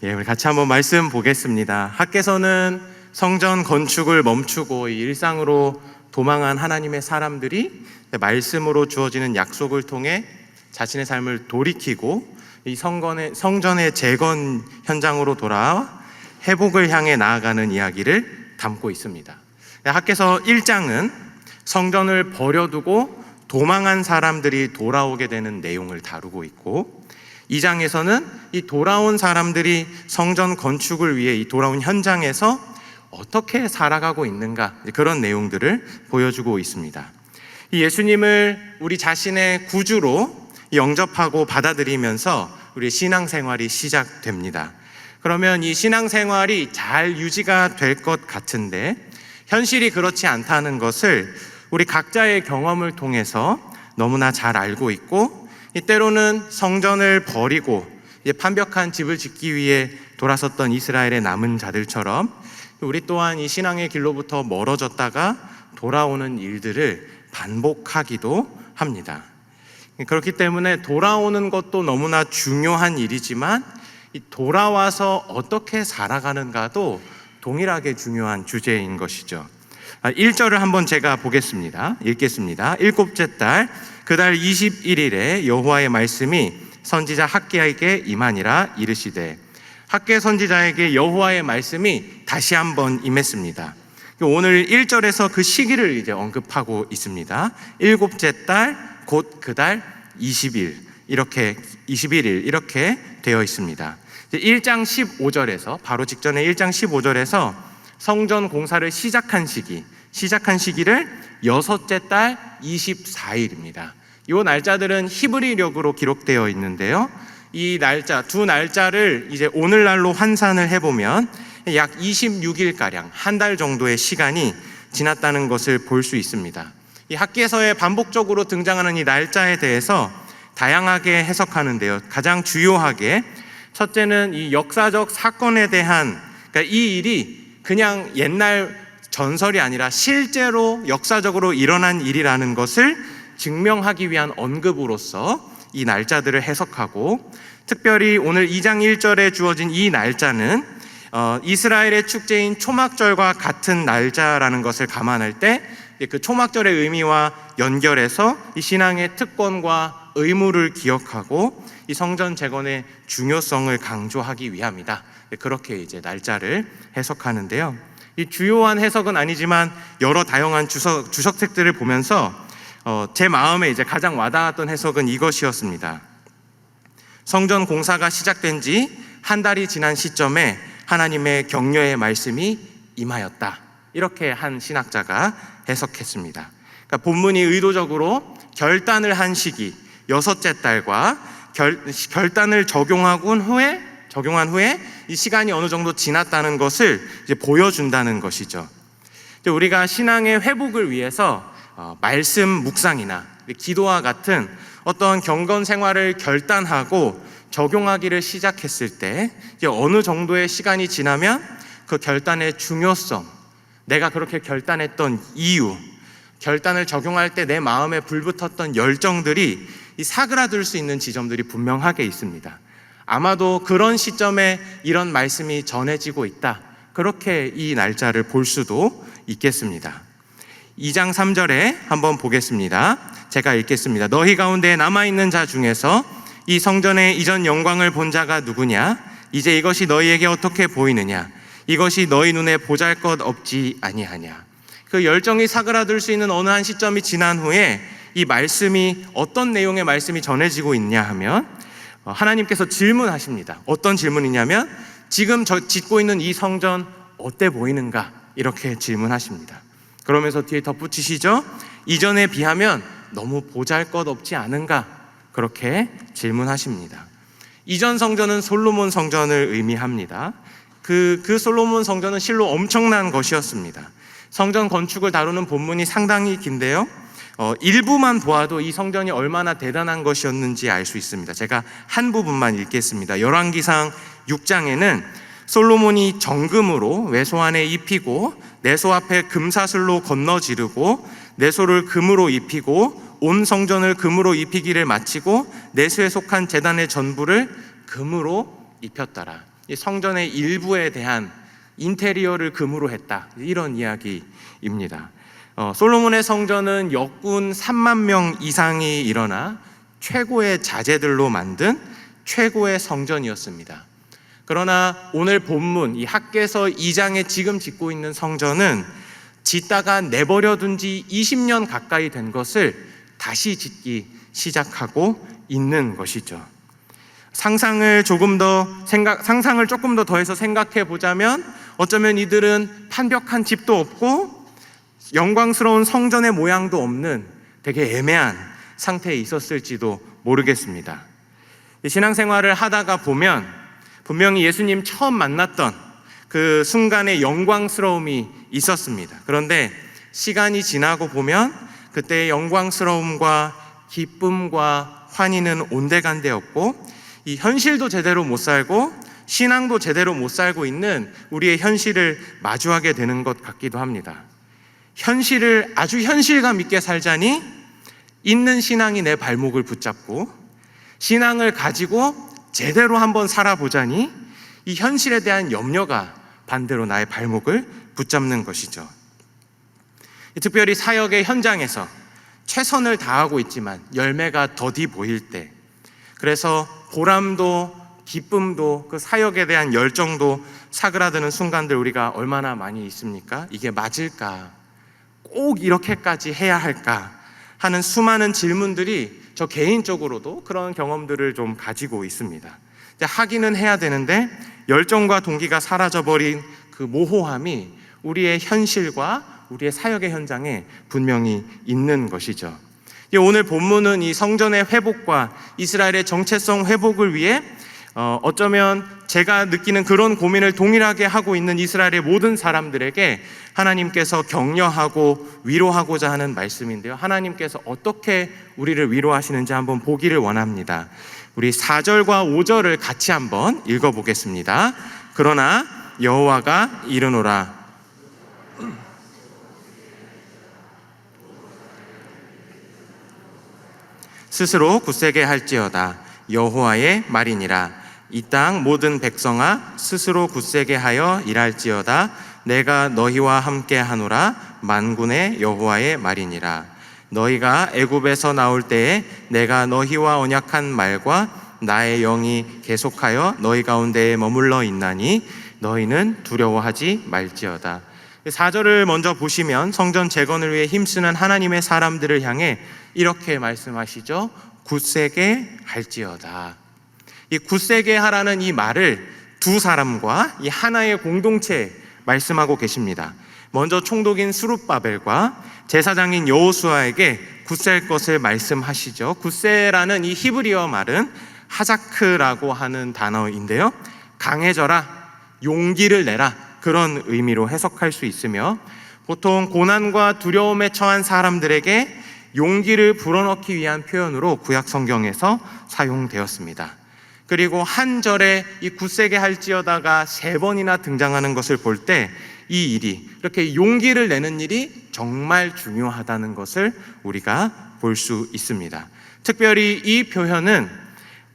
우리 같이 한번 말씀 보겠습니다. 학개서는 성전 건축을 멈추고 일상으로 도망한 하나님의 사람들이 말씀으로 주어지는 약속을 통해 자신의 삶을 돌이키고 이 성전의 재건 현장으로 돌아와 회복을 향해 나아가는 이야기를 담고 있습니다. 학개서 1장은 성전을 버려두고 도망한 사람들이 돌아오게 되는 내용을 다루고 있고, 2장에서는 이 돌아온 사람들이 성전 건축을 위해 이 돌아온 현장에서 어떻게 살아가고 있는가, 그런 내용들을 보여주고 있습니다. 이 예수님을 우리 자신의 구주로 영접하고 받아들이면서 우리 신앙생활이 시작됩니다. 그러면 이 신앙생활이 잘 유지가 될 것 같은데 현실이 그렇지 않다는 것을 우리 각자의 경험을 통해서 너무나 잘 알고 있고, 때로는 성전을 버리고 판벽한 집을 짓기 위해 돌아섰던 이스라엘의 남은 자들처럼 우리 또한 이 신앙의 길로부터 멀어졌다가 돌아오는 일들을 반복하기도 합니다. 그렇기 때문에 돌아오는 것도 너무나 중요한 일이지만 이 돌아와서 어떻게 살아가는가도 동일하게 중요한 주제인 것이죠. 1절을 한번 제가 보겠습니다. 읽겠습니다. 일곱째 달 그 달 21일에 여호와의 말씀이 선지자 학개에게 임하니라. 이르시되, 학개 선지자에게 여호와의 말씀이 다시 한번 임했습니다. 오늘 1절에서 그 시기를 이제 언급하고 있습니다. 일곱째 달 곧 그 달 20일 이렇게 21일 이렇게 되어 있습니다. 1장 15절에서 바로 직전에 1장 15절에서 성전 공사를 시작한 시기를 여섯째 달 24일입니다. 이 날짜들은 히브리력으로 기록되어 있는데요. 이 날짜, 두 날짜를 이제 오늘날로 환산을 해보면 약 26일가량, 한 달 정도의 시간이 지났다는 것을 볼 수 있습니다. 이 학개서에 반복적으로 등장하는 이 날짜에 대해서 다양하게 해석하는데요. 가장 주요하게 첫째는 이 역사적 사건에 대한, 그러니까 이 일이 그냥 옛날 전설이 아니라 실제로 역사적으로 일어난 일이라는 것을 증명하기 위한 언급으로서 이 날짜들을 해석하고, 특별히 오늘 2장 1절에 주어진 이 날짜는 이스라엘의 축제인 초막절과 같은 날짜라는 것을 감안할 때 그 초막절의 의미와 연결해서 이 신앙의 특권과 의무를 기억하고 이 성전 재건의 중요성을 강조하기 위함이다. 그렇게 이제 날짜를 해석하는데요. 이 주요한 해석은 아니지만 여러 다양한 주석책들을 보면서 제 마음에 이제 가장 와닿았던 해석은 이것이었습니다. 성전 공사가 시작된 지 한 달이 지난 시점에 하나님의 격려의 말씀이 임하였다. 이렇게 한 신학자가 해석했습니다. 그러니까 본문이 의도적으로 결단을 한 시기, 여섯째 달과 결단을 적용한 후에 이 시간이 어느 정도 지났다는 것을 이제 보여준다는 것이죠. 우리가 신앙의 회복을 위해서 말씀 묵상이나 기도와 같은 어떤 경건 생활을 결단하고 적용하기를 시작했을 때 이제 어느 정도의 시간이 지나면 그 결단의 중요성, 내가 그렇게 결단했던 이유, 결단을 적용할 때 내 마음에 불붙었던 열정들이 이 사그라들 수 있는 지점들이 분명하게 있습니다. 아마도 그런 시점에 이런 말씀이 전해지고 있다. 그렇게 이 날짜를 볼 수도 있겠습니다. 2장 3절에 한번 보겠습니다. 제가 읽겠습니다. 너희 가운데 남아있는 자 중에서 이 성전의 이전 영광을 본 자가 누구냐? 이제 이것이 너희에게 어떻게 보이느냐? 이것이 너희 눈에 보잘것 없지 아니하냐? 그 열정이 사그라들 수 있는 어느 한 시점이 지난 후에 이 말씀이 어떤 내용의 말씀이 전해지고 있냐 하면 하나님께서 질문하십니다. 어떤 질문이냐면 지금 짓고 있는 이 성전 어때 보이는가? 이렇게 질문하십니다. 그러면서 뒤에 덧붙이시죠. 이전에 비하면 너무 보잘것없지 않은가? 그렇게 질문하십니다. 이전 성전은 솔로몬 성전을 의미합니다. 그 솔로몬 성전은 실로 엄청난 것이었습니다. 성전 건축을 다루는 본문이 상당히 긴데요. 일부만 보아도 이 성전이 얼마나 대단한 것이었는지 알 수 있습니다. 제가 한 부분만 읽겠습니다. 열왕기상 6장에는 솔로몬이 정금으로 외소 안에 입히고 내소 앞에 금사슬로 건너지르고 내소를 금으로 입히고 온 성전을 금으로 입히기를 마치고 내소에 속한 제단의 전부를 금으로 입혔더라. 이 성전의 일부에 대한 인테리어를 금으로 했다, 이런 이야기입니다. 솔로몬의 성전은 역군 3만 명 이상이 일어나 최고의 자재들로 만든 최고의 성전이었습니다. 그러나 오늘 본문 이 학개서 2장에 지금 짓고 있는 성전은 짓다가 내버려둔 지 20년 가까이 된 것을 다시 짓기 시작하고 있는 것이죠. 상상을 조금 더 더해서 생각해 보자면, 어쩌면 이들은 판벽한 집도 없고 영광스러운 성전의 모양도 없는 되게 애매한 상태에 있었을지도 모르겠습니다. 신앙생활을 하다가 보면 분명히 예수님 처음 만났던 그 순간의 영광스러움이 있었습니다. 그런데 시간이 지나고 보면 그때의 영광스러움과 기쁨과 환희는 온데간데였고, 이 현실도 제대로 못 살고 신앙도 제대로 못 살고 있는 우리의 현실을 마주하게 되는 것 같기도 합니다. 현실을 아주 현실감 있게 살자니 있는 신앙이 내 발목을 붙잡고, 신앙을 가지고 제대로 한번 살아보자니 이 현실에 대한 염려가 반대로 나의 발목을 붙잡는 것이죠. 특별히 사역의 현장에서 최선을 다하고 있지만 열매가 더디 보일 때, 그래서 보람도 기쁨도 그 사역에 대한 열정도 사그라드는 순간들 우리가 얼마나 많이 있습니까? 이게 맞을까? 꼭 이렇게까지 해야 할까? 하는 수많은 질문들이 저 개인적으로도 그런 경험들을 좀 가지고 있습니다. 하기는 해야 되는데 열정과 동기가 사라져버린 그 모호함이 우리의 현실과 우리의 사역의 현장에 분명히 있는 것이죠. 오늘 본문은 이 성전의 회복과 이스라엘의 정체성 회복을 위해 어쩌면 제가 느끼는 그런 고민을 동일하게 하고 있는 이스라엘의 모든 사람들에게 하나님께서 격려하고 위로하고자 하는 말씀인데요. 하나님께서 어떻게 우리를 위로하시는지 한번 보기를 원합니다. 우리 4절과 5절을 같이 한번 읽어보겠습니다. 그러나 여호와가 이르노라. 스스로 굳세게 할지어다. 여호와의 말이니라. 이 땅 모든 백성아 스스로 굳세게 하여 일할지어다. 내가 너희와 함께 하노라. 만군의 여호와의 말이니라. 너희가 애굽에서 나올 때에 내가 너희와 언약한 말과 나의 영이 계속하여 너희 가운데에 머물러 있나니 너희는 두려워하지 말지어다. 4절을 먼저 보시면 성전 재건을 위해 힘쓰는 하나님의 사람들을 향해 이렇게 말씀하시죠. 굳세게 할지어다. 이 굳세게 하라는 이 말을 두 사람과 이 하나의 공동체에 말씀하고 계십니다. 먼저 총독인 스룹바벨과 제사장인 여호수아에게 굳셀 것을 말씀하시죠. 굳세라는 이 히브리어 말은 하자크라고 하는 단어인데요, 강해져라, 용기를 내라, 그런 의미로 해석할 수 있으며, 보통 고난과 두려움에 처한 사람들에게 용기를 불어넣기 위한 표현으로 구약 성경에서 사용되었습니다. 그리고 한 절에 이 굳세게 할지어다가 3번이나 등장하는 것을 볼 때 이 일이, 이렇게 용기를 내는 일이 정말 중요하다는 것을 우리가 볼 수 있습니다. 특별히 이 표현은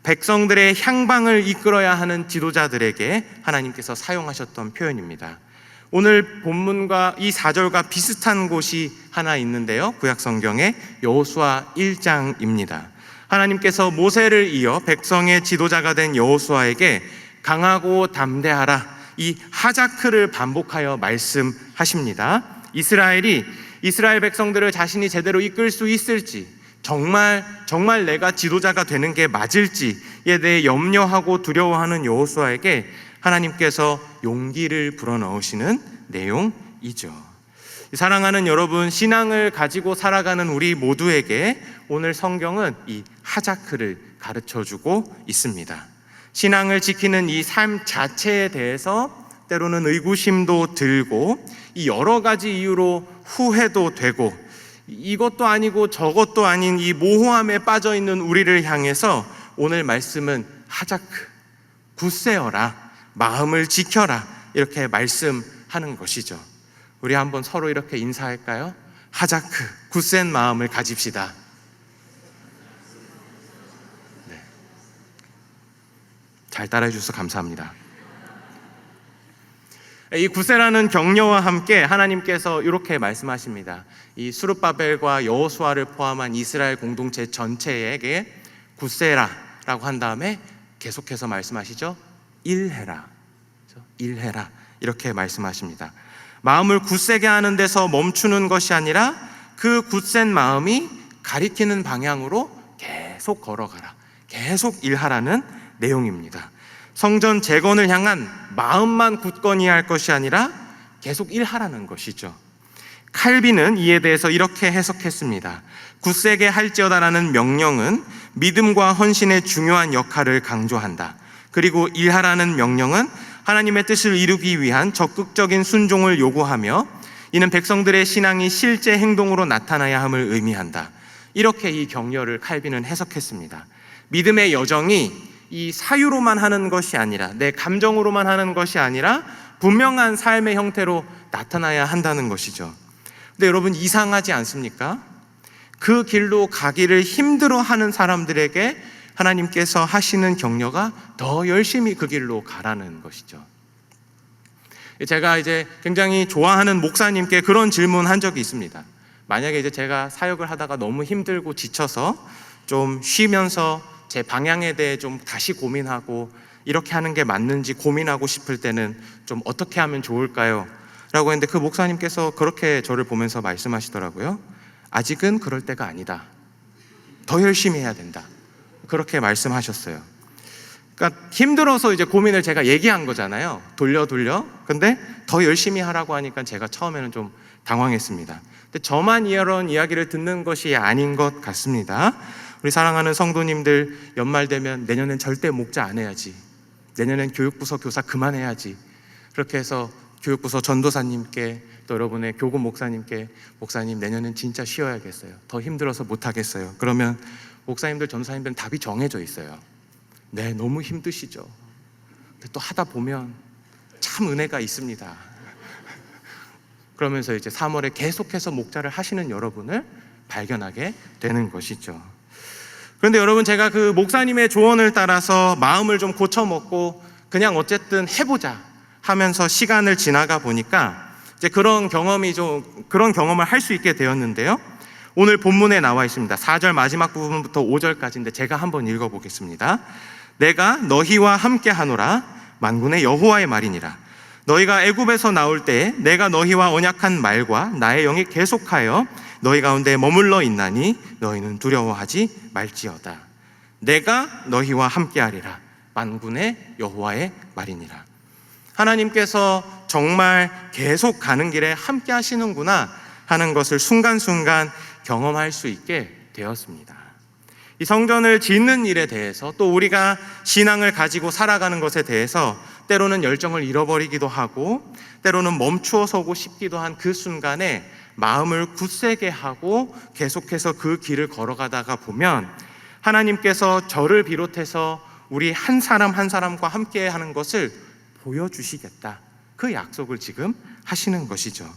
백성들의 향방을 이끌어야 하는 지도자들에게 하나님께서 사용하셨던 표현입니다. 오늘 본문과 이 4절과 비슷한 곳이 하나 있는데요, 구약 성경의 여호수아 1장입니다. 하나님께서 모세를 이어 백성의 지도자가 된 여호수아에게 강하고 담대하라, 이 하자크를 반복하여 말씀하십니다. 이스라엘 백성들을 자신이 제대로 이끌 수 있을지, 정말 내가 지도자가 되는 게 맞을지에 대해 염려하고 두려워하는 여호수아에게 하나님께서 용기를 불어넣으시는 내용이죠. 사랑하는 여러분, 신앙을 가지고 살아가는 우리 모두에게 오늘 성경은 이 하자크를 가르쳐주고 있습니다. 신앙을 지키는 이 삶 자체에 대해서 때로는 의구심도 들고, 이 여러 가지 이유로 후회도 되고, 이것도 아니고 저것도 아닌 이 모호함에 빠져 있는 우리를 향해서 오늘 말씀은 하자크, 굳세어라, 마음을 지켜라, 이렇게 말씀하는 것이죠. 우리 한번 서로 이렇게 인사할까요? 하자크, 굳센 마음을 가집시다. 네. 잘 따라해 주셔서 감사합니다. 이 구세라는 격려와 함께 하나님께서 이렇게 말씀하십니다. 이 스룹바벨과 여호수아를 포함한 이스라엘 공동체 전체에게 구세라라고 한 다음에 계속해서 말씀하시죠. 일해라. 일해라. 이렇게 말씀하십니다. 마음을 굳세게 하는 데서 멈추는 것이 아니라 그 굳센 마음이 가리키는 방향으로 계속 걸어가라. 계속 일하라는 내용입니다. 성전 재건을 향한 마음만 굳건히 할 것이 아니라 계속 일하라는 것이죠. 칼빈은 이에 대해서 이렇게 해석했습니다. 굳세게 할지어다라는 명령은 믿음과 헌신의 중요한 역할을 강조한다. 그리고 일하라는 명령은 하나님의 뜻을 이루기 위한 적극적인 순종을 요구하며 이는 백성들의 신앙이 실제 행동으로 나타나야 함을 의미한다. 이렇게 이 격려를 칼빈은 해석했습니다. 믿음의 여정이 이 사유로만 하는 것이 아니라, 내 감정으로만 하는 것이 아니라 분명한 삶의 형태로 나타나야 한다는 것이죠. 근데 여러분, 이상하지 않습니까? 그 길로 가기를 힘들어하는 사람들에게 하나님께서 하시는 격려가 더 열심히 그 길로 가라는 것이죠. 제가 이제 굉장히 좋아하는 목사님께 그런 질문한 적이 있습니다. 만약에 이제 제가 사역을 하다가 너무 힘들고 지쳐서 좀 쉬면서 제 방향에 대해 좀 다시 고민하고 이렇게 하는 게 맞는지 고민하고 싶을 때는 좀 어떻게 하면 좋을까요? 라고 했는데 그 목사님께서 그렇게 저를 보면서 말씀하시더라고요. 아직은 그럴 때가 아니다. 더 열심히 해야 된다. 그렇게 말씀하셨어요. 그러니까 힘들어서 이제 고민을 제가 얘기한 거잖아요. 돌려. 근데 더 열심히 하라고 하니까 제가 처음에는 좀 당황했습니다. 근데 저만 이런 이야기를 듣는 것이 아닌 것 같습니다. 우리 사랑하는 성도님들, 연말 되면 내년엔 절대 목자 안 해야지. 내년엔 교육부서 교사 그만해야지. 그렇게 해서 교육부서 전도사님께 또 여러분의 교구 목사님께 목사님 내년엔 진짜 쉬어야겠어요. 더 힘들어서 못하겠어요. 그러면 목사님들 전도사님들은 답이 정해져 있어요. 네, 너무 힘드시죠. 근데 또 하다 보면 참 은혜가 있습니다. 그러면서 이제 3월에 계속해서 목자를 하시는 여러분을 발견하게 되는 것이죠. 그런데 여러분, 제가 그 목사님의 조언을 따라서 마음을 좀 고쳐먹고 그냥 어쨌든 해보자 하면서 시간을 지나가 보니까 이제 그런 경험을 할 수 있게 되었는데요. 오늘 본문에 나와 있습니다. 4절 마지막 부분부터 5절까지인데 제가 한번 읽어보겠습니다. 내가 너희와 함께 하노라. 만군의 여호와의 말이니라. 너희가 애굽에서 나올 때에 내가 너희와 언약한 말과 나의 영이 계속하여 너희 가운데 머물러 있나니 너희는 두려워하지 말지어다. 내가 너희와 함께하리라. 만군의 여호와의 말이니라. 하나님께서 정말 계속 가는 길에 함께 하시는구나 하는 것을 순간순간 경험할 수 있게 되었습니다. 이 성전을 짓는 일에 대해서 또 우리가 신앙을 가지고 살아가는 것에 대해서 때로는 열정을 잃어버리기도 하고 때로는 멈추어 서고 싶기도 한 그 순간에 마음을 굳세게 하고 계속해서 그 길을 걸어가다가 보면 하나님께서 저를 비롯해서 우리 한 사람 한 사람과 함께 하는 것을 보여주시겠다. 그 약속을 지금 하시는 것이죠.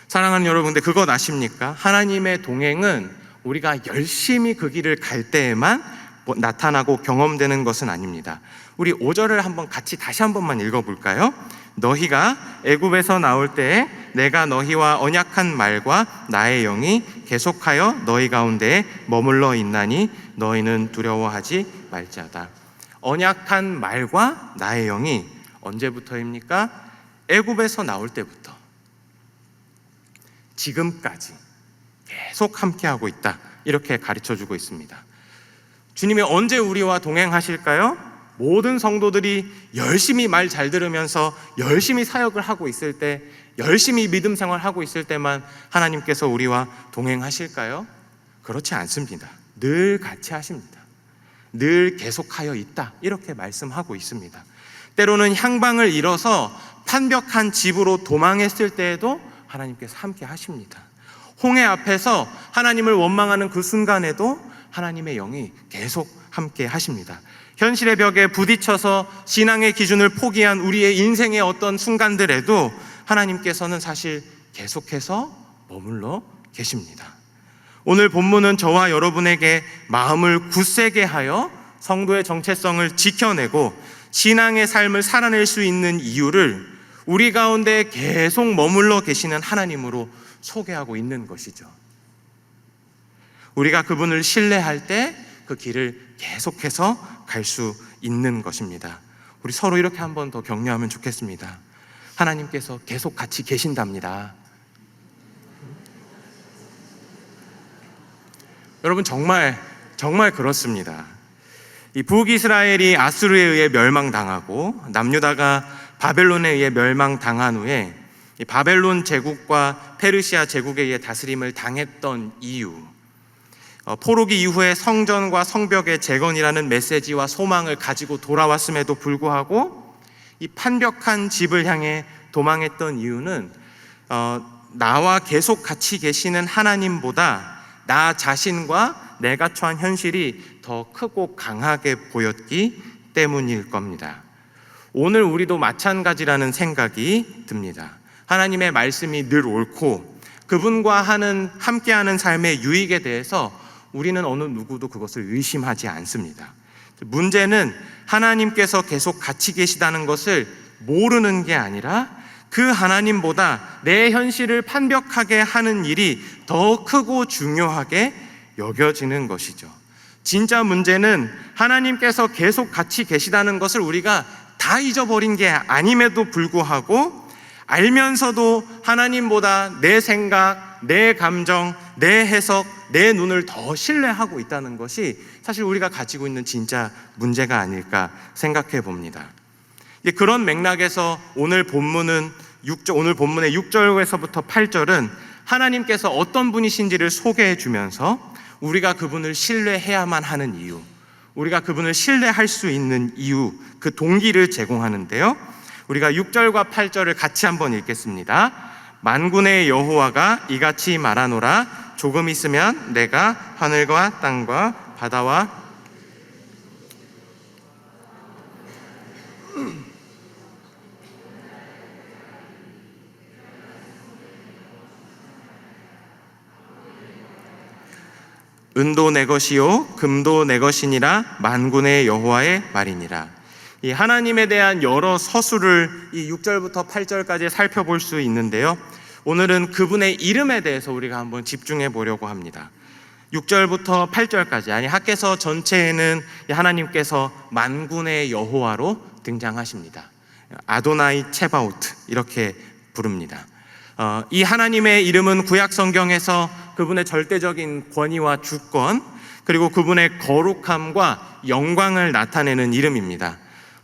사랑하는 여러분들, 그것 아십니까? 하나님의 동행은 우리가 열심히 그 길을 갈 때에만 나타나고 경험되는 것은 아닙니다. 우리 5절을 한번 같이 다시 한 번만 읽어볼까요? 너희가 애굽에서 나올 때에 내가 너희와 언약한 말과 나의 영이 계속하여 너희 가운데에 머물러 있나니 너희는 두려워하지 말지어다. 언약한 말과 나의 영이 언제부터입니까? 애굽에서 나올 때부터 지금까지 계속 함께하고 있다. 이렇게 가르쳐주고 있습니다. 주님이 언제 우리와 동행하실까요? 모든 성도들이 열심히 말 잘 들으면서 열심히 사역을 하고 있을 때, 열심히 믿음 생활하고 있을 때만 하나님께서 우리와 동행하실까요? 그렇지 않습니다. 늘 같이 하십니다. 늘 계속하여 있다. 이렇게 말씀하고 있습니다. 때로는 향방을 잃어서 판벽한 집으로 도망했을 때에도 하나님께서 함께 하십니다. 홍해 앞에서 하나님을 원망하는 그 순간에도 하나님의 영이 계속 함께 하십니다. 현실의 벽에 부딪혀서 신앙의 기준을 포기한 우리의 인생의 어떤 순간들에도 하나님께서는 사실 계속해서 머물러 계십니다. 오늘 본문은 저와 여러분에게 마음을 굳세게 하여 성도의 정체성을 지켜내고 신앙의 삶을 살아낼 수 있는 이유를 우리 가운데 계속 머물러 계시는 하나님으로 소개하고 있는 것이죠. 우리가 그분을 신뢰할 때 그 길을 계속해서 갈 수 있는 것입니다. 우리 서로 이렇게 한 번 더 격려하면 좋겠습니다. 하나님께서 계속 같이 계신답니다. 여러분, 정말 그렇습니다. 이 북이스라엘이 아수르에 의해 멸망당하고 남유다가 바벨론에 의해 멸망당한 후에 이 바벨론 제국과 페르시아 제국에 의해 다스림을 당했던 이유, 포로기 이후에 성전과 성벽의 재건이라는 메시지와 소망을 가지고 돌아왔음에도 불구하고 이 판벽한 집을 향해 도망했던 이유는 나와 계속 같이 계시는 하나님보다 나 자신과 내가 처한 현실이 더 크고 강하게 보였기 때문일 겁니다. 오늘 우리도 마찬가지라는 생각이 듭니다. 하나님의 말씀이 늘 옳고 그분과 함께하는 삶의 유익에 대해서 우리는 어느 누구도 그것을 의심하지 않습니다. 문제는 하나님께서 계속 같이 계시다는 것을 모르는 게 아니라 그 하나님보다 내 현실을 판벽하게 하는 일이 더 크고 중요하게 여겨지는 것이죠. 진짜 문제는 하나님께서 계속 같이 계시다는 것을 우리가 다 잊어버린 게 아님에도 불구하고 알면서도 하나님보다 내 생각, 내 감정, 내 해석, 내 눈을 더 신뢰하고 있다는 것이 사실 우리가 가지고 있는 진짜 문제가 아닐까 생각해 봅니다. 그런 맥락에서 오늘 본문의 6절에서부터 8절은 하나님께서 어떤 분이신지를 소개해 주면서 우리가 그분을 신뢰해야만 하는 이유, 우리가 그분을 신뢰할 수 있는 이유, 그 동기를 제공하는데요. 우리가 6절과 8절을 같이 한번 읽겠습니다. 만군의 여호와가 이같이 말하노라. 조금 있으면 내가 하늘과 땅과 바다와 은도 내 것이요 금도 내 것이니라. 만군의 여호와의 말이니라. 이 하나님에 대한 여러 서술을 이 6절부터 8절까지 살펴볼 수 있는데요. 오늘은 그분의 이름에 대해서 우리가 한번 집중해 보려고 합니다. 6절부터 8절까지, 아니 학개서 전체에는 하나님께서 만군의 여호와로 등장하십니다. 아도나이 체바오트 이렇게 부릅니다. 이 하나님의 이름은 구약 성경에서 그분의 절대적인 권위와 주권, 그리고 그분의 거룩함과 영광을 나타내는 이름입니다.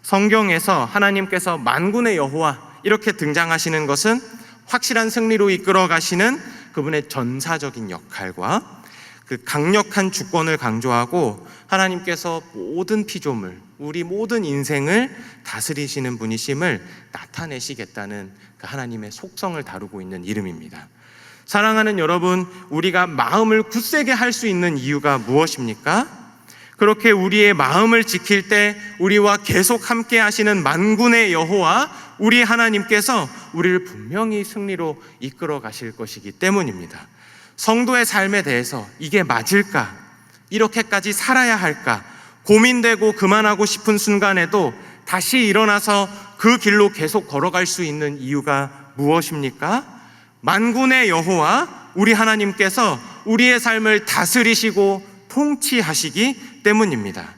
성경에서 하나님께서 만군의 여호와 이렇게 등장하시는 것은 확실한 승리로 이끌어 가시는 그분의 전사적인 역할과 그 강력한 주권을 강조하고 하나님께서 모든 피조물, 우리 모든 인생을 다스리시는 분이심을 나타내시겠다는 그 하나님의 속성을 다루고 있는 이름입니다. 사랑하는 여러분, 우리가 마음을 굳세게 할 수 있는 이유가 무엇입니까? 그렇게 우리의 마음을 지킬 때 우리와 계속 함께 하시는 만군의 여호와, 우리 하나님께서 우리를 분명히 승리로 이끌어 가실 것이기 때문입니다. 성도의 삶에 대해서 이게 맞을까? 이렇게까지 살아야 할까? 고민되고 그만하고 싶은 순간에도 다시 일어나서 그 길로 계속 걸어갈 수 있는 이유가 무엇입니까? 만군의 여호와, 우리 하나님께서 우리의 삶을 다스리시고 통치하시기 때문입니다.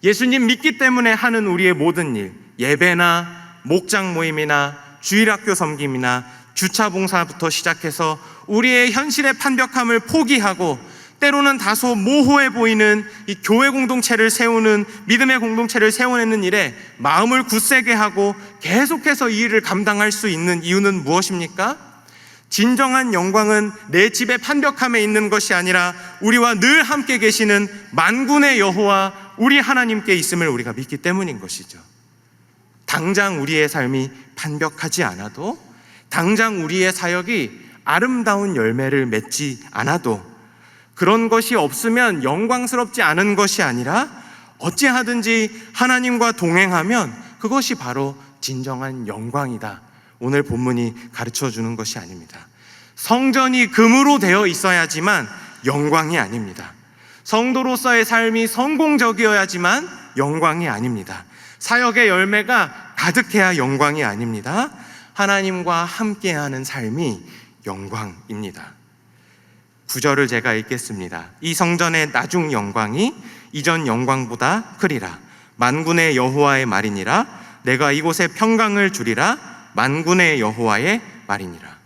예수님 믿기 때문에 하는 우리의 모든 일, 예배나 목장 모임이나 주일학교 섬김이나 주차 봉사부터 시작해서 우리의 현실의 판벽함을 포기하고 때로는 다소 모호해 보이는 이 교회 공동체를 세우는, 믿음의 공동체를 세워내는 일에 마음을 굳세게 하고 계속해서 이 일을 감당할 수 있는 이유는 무엇입니까? 진정한 영광은 내 집의 판벽함에 있는 것이 아니라 우리와 늘 함께 계시는 만군의 여호와, 우리 하나님께 있음을 우리가 믿기 때문인 것이죠. 당장 우리의 삶이 판벽하지 않아도, 당장 우리의 사역이 아름다운 열매를 맺지 않아도, 그런 것이 없으면 영광스럽지 않은 것이 아니라 어찌하든지 하나님과 동행하면 그것이 바로 진정한 영광이다. 오늘 본문이 가르쳐주는 것이 아닙니다. 성전이 금으로 되어 있어야지만 영광이 아닙니다. 성도로서의 삶이 성공적이어야지만 영광이 아닙니다. 사역의 열매가 가득해야 영광이 아닙니다. 하나님과 함께하는 삶이 영광입니다. 9절을 제가 읽겠습니다. 이 성전의 나중 영광이 이전 영광보다 크리라. 만군의 여호와의 말이니라. 내가 이곳에 평강을 주리라. 만군의 여호와의 말이니라.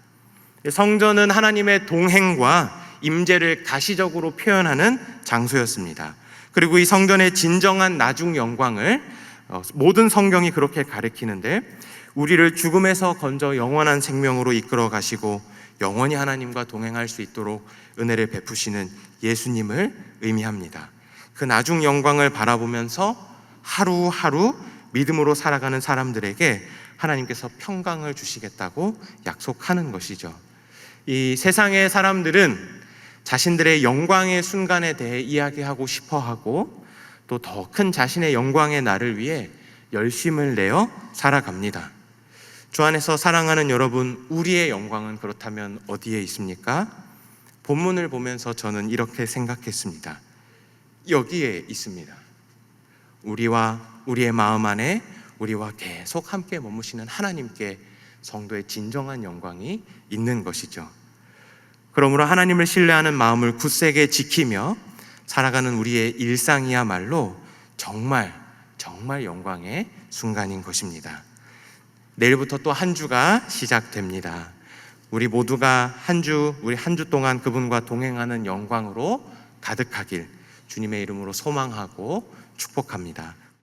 성전은 하나님의 동행과 임재를 가시적으로 표현하는 장소였습니다. 그리고 이 성전의 진정한 나중 영광을 모든 성경이 그렇게 가리키는데, 우리를 죽음에서 건져 영원한 생명으로 이끌어 가시고 영원히 하나님과 동행할 수 있도록 은혜를 베푸시는 예수님을 의미합니다. 그 나중 영광을 바라보면서 하루하루 믿음으로 살아가는 사람들에게 하나님께서 평강을 주시겠다고 약속하는 것이죠. 이 세상의 사람들은 자신들의 영광의 순간에 대해 이야기하고 싶어하고 또 더 큰 자신의 영광의 날을 위해 열심을 내어 살아갑니다. 주 안에서 사랑하는 여러분, 우리의 영광은 그렇다면 어디에 있습니까? 본문을 보면서 저는 이렇게 생각했습니다. 여기에 있습니다. 우리와 우리의 마음 안에 우리와 계속 함께 머무시는 하나님께 성도의 진정한 영광이 있는 것이죠. 그러므로 하나님을 신뢰하는 마음을 굳세게 지키며 살아가는 우리의 일상이야말로 정말 영광의 순간인 것입니다. 내일부터 또 한 주가 시작됩니다. 우리 모두가 우리 한 주 동안 그분과 동행하는 영광으로 가득하길 주님의 이름으로 소망하고 축복합니다.